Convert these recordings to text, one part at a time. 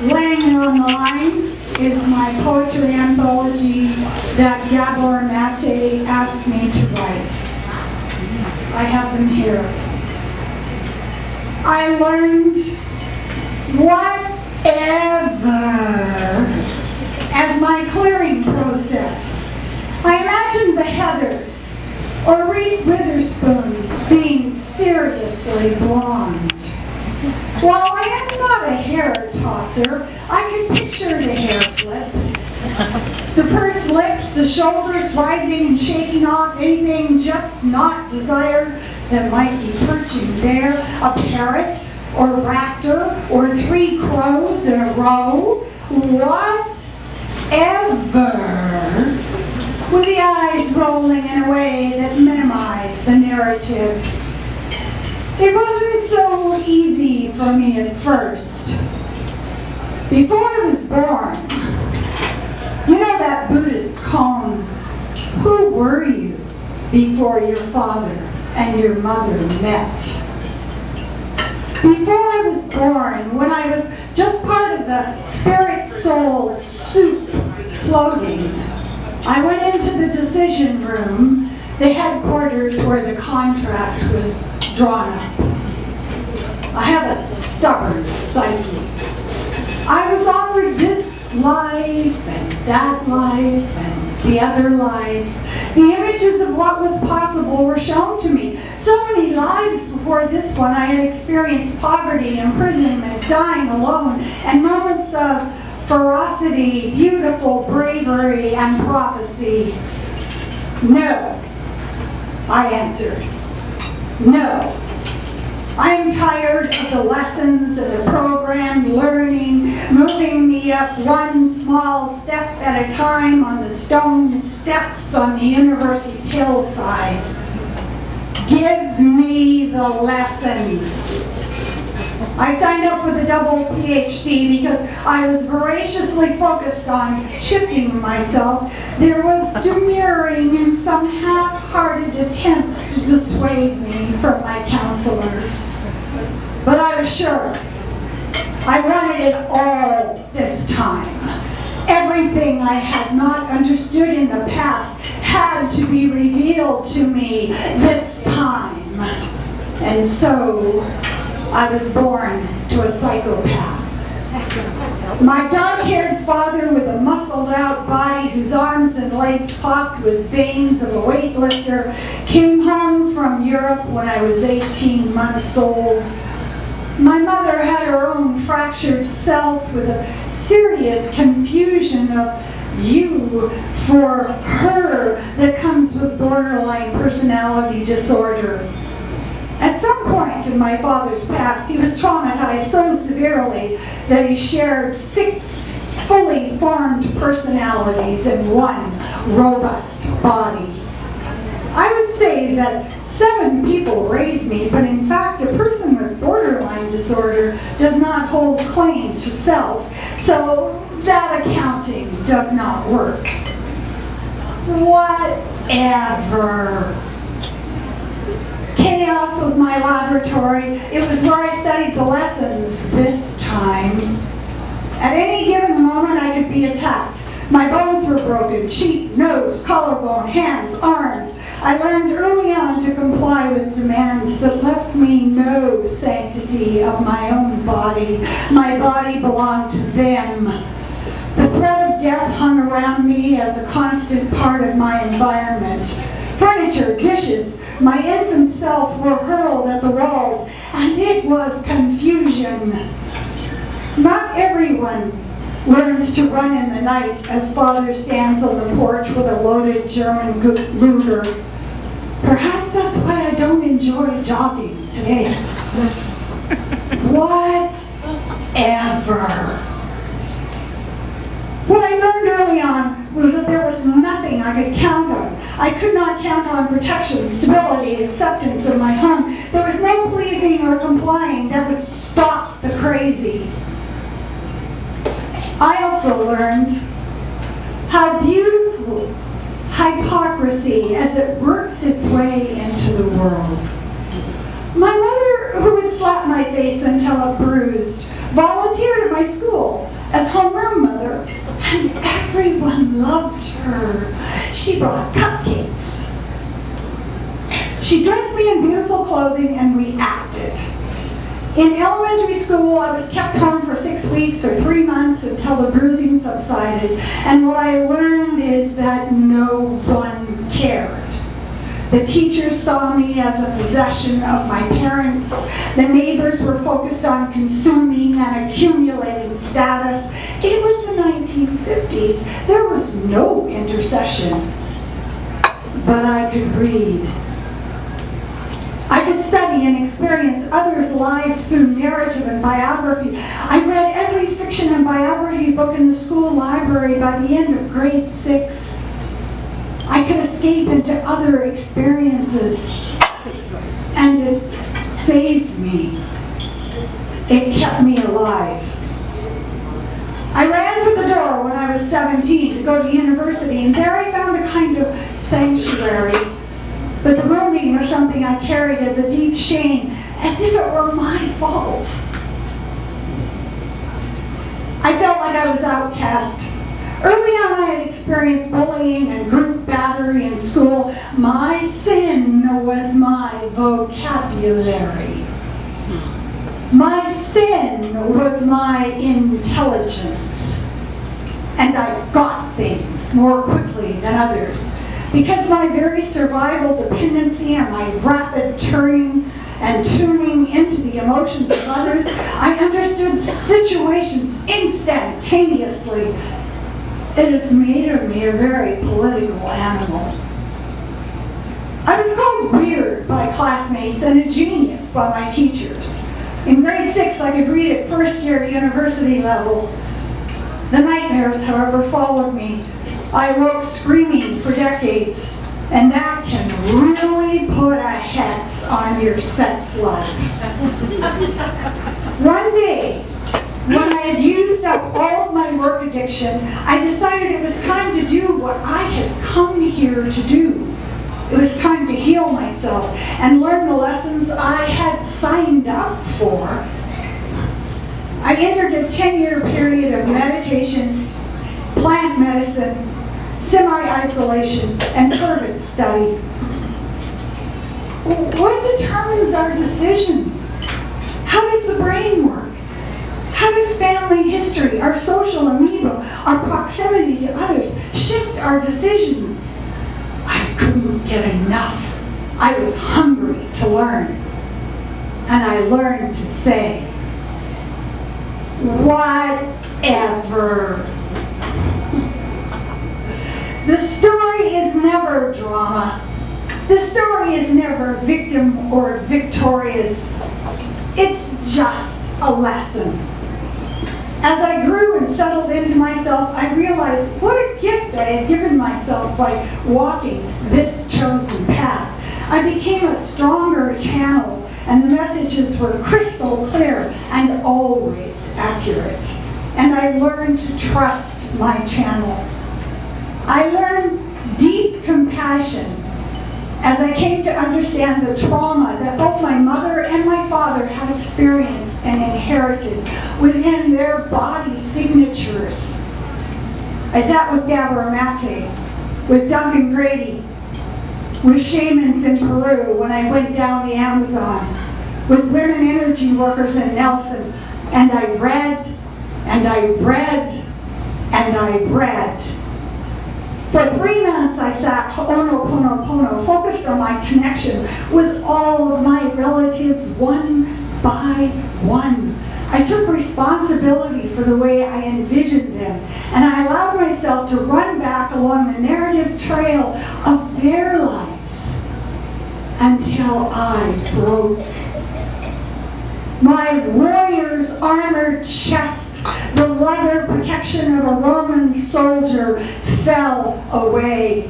Laying on the Line is my poetry anthology that Gabor Mate asked me to write. I have them here. I learned whatever as my clearing process. I imagined the Heathers or Reese Witherspoon being seriously blonde. While I am not a hair tosser, I can picture the hair flip. The pursed lips, the shoulders rising and shaking off anything just not desired that might be perching there, a parrot or raptor or 3 crows in a row, whatever, with the eyes rolling in a way that minimized the narrative. It wasn't so easy for me at first. Before I was born, you know that Buddhist koan, who were you before your father and your mother met? Before I was born, when I was just part of the spirit soul soup floating, I went into the decision room, the headquarters where the contract was drawn up. I have a stubborn psyche. I was offered this life and that life and the other life. The images of what was possible were shown to me. So many lives before this one, I had experienced poverty, imprisonment, dying alone, and moments of ferocity, beautiful bravery, and prophecy. No, I answered. No. I am tired of the lessons and the program learning, moving me up one small step at a time on the stone steps on the universe's hillside. Give me the lessons. I signed up for the double PhD because I was voraciously focused on shifting myself. There was demurring and some half-hearted attempts to dissuade me from my counselors. But I was sure I wanted it all this time. Everything I had not understood in the past had to be revealed to me this time. And so I was born to a psychopath. My dark-haired father with a muscled-out body whose arms and legs popped with veins of a weightlifter came home from Europe when I was 18 months old. My mother had her own fractured self with a serious confusion of you for her that comes with borderline personality disorder. At some point in my father's past, he was traumatized so severely that he shared 6 fully formed personalities in one robust body. I would say that 7 people raised me, but in fact, a person with borderline disorder does not hold claim to self, so that accounting does not work. Whatever. Chaos was my laboratory. It was where I studied the lessons this time. At any given moment, I could be attacked. My bones were broken, cheek, nose, collarbone, hands, arms. I learned early on to comply with demands that left me no sanctity of my own body. My body belonged to them. The threat of death hung around me as a constant part of my environment. Furniture, dishes, my infant self were hurled at the walls, and it was confusion. Not everyone learns to run in the night as father stands on the porch with a loaded German Luger. Perhaps that's why I don't enjoy jogging today. Whatever. What I learned early on was that there was nothing I could count on. I could not count on protection, stability, acceptance of my home. There was no pleasing or complying that would stop the crazy. I also learned how beautiful hypocrisy as it works its way into the world. My mother, who would slap my face until it bruised, volunteered at my school And everyone loved her. She brought cupcakes. She dressed me in beautiful clothing and we acted. In elementary school, I was kept home for 6 weeks or 3 months until the bruising subsided. And what I learned is that no one cared. The teachers saw me as a possession of my parents. The neighbors were focused on consuming and accumulating status. It was the 1950s. There was no intercession. But I could read. I could study and experience others' lives through narrative and biography. I read every fiction and biography book in the school library by the end of grade 6. I could escape into other experiences, and it saved me. It kept me alive. I ran for the door when I was 17 to go to university, and there I found a kind of sanctuary. But the rooming was something I carried as a deep shame, as if it were my fault. I felt like I was outcast. Early on, I had experienced bullying and group battery in school. My sin was my vocabulary. My sin was my intelligence. And I got things more quickly than others. Because my very survival dependency on my rapid turning and tuning into the emotions of others, I understood situations instantaneously. It has made of me a very political animal. I was called weird by classmates and a genius by my teachers. In grade 6, I could read at first-year university level. The nightmares, however, followed me. I woke screaming for decades, and that can really put a hex on your sex life. One day, when I had used up all of my work addiction, I decided it was time to do what I had come here to do. It was time to heal myself and learn the lessons I had signed up for. I entered a 10-year period of meditation, plant medicine, semi-isolation, and fervent study. What determines our decisions? How does the brain work? How does family history, our social amoeba, our proximity to others shift our decisions? I couldn't get enough. I was hungry to learn. And I learned to say, whatever. The story is never drama. The story is never victim or victorious. It's just a lesson. As I grew and settled into myself, I realized what a gift I had given myself by walking this chosen path. I became a stronger channel, and the messages were crystal clear and always accurate. And I learned to trust my channel. I learned deep compassion as I came to understand the trauma that both my mother and my father had experienced and inherited within their body signatures. I sat with Gabor Mate, with Duncan Grady, with shamans in Peru when I went down the Amazon, with women energy workers in Nelson, and I read, and I read, and I read. For 3 months I sat Ho'oponopono, focused on my connection with all of my relatives one by one. I took responsibility for the way I envisioned them, and I allowed myself to run back along the narrative trail of their lives until I broke. My warrior's armored chest, the leather protection of a Roman soldier, fell away.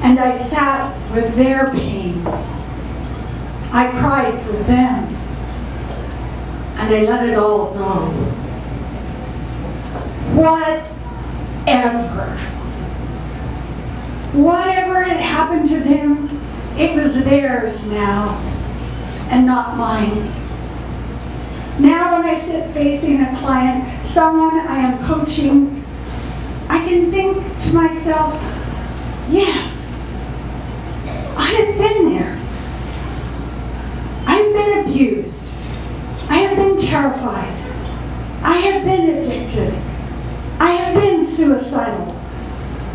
And I sat with their pain. I cried for them. And I let it all go. Whatever. Whatever had happened to them, it was theirs now, and not mine. Now when I sit facing a client, someone I am coaching, I can think to myself, yes, I have been there. I have been abused. I have been terrified. I have been addicted. I have been suicidal.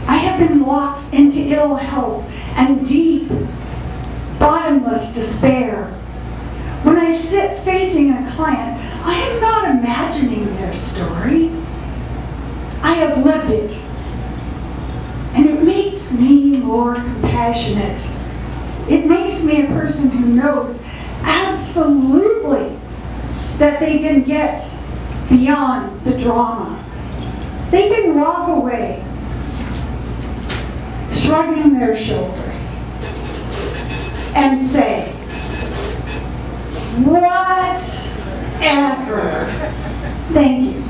I have been locked into ill health and deep, bottomless despair. When I sit facing a client, I am not imagining their story. I have lived it. And it makes me more compassionate. It makes me a person who knows absolutely that they can get beyond the drama. They can walk away, shrugging their shoulders, and say, whatever. Thank you.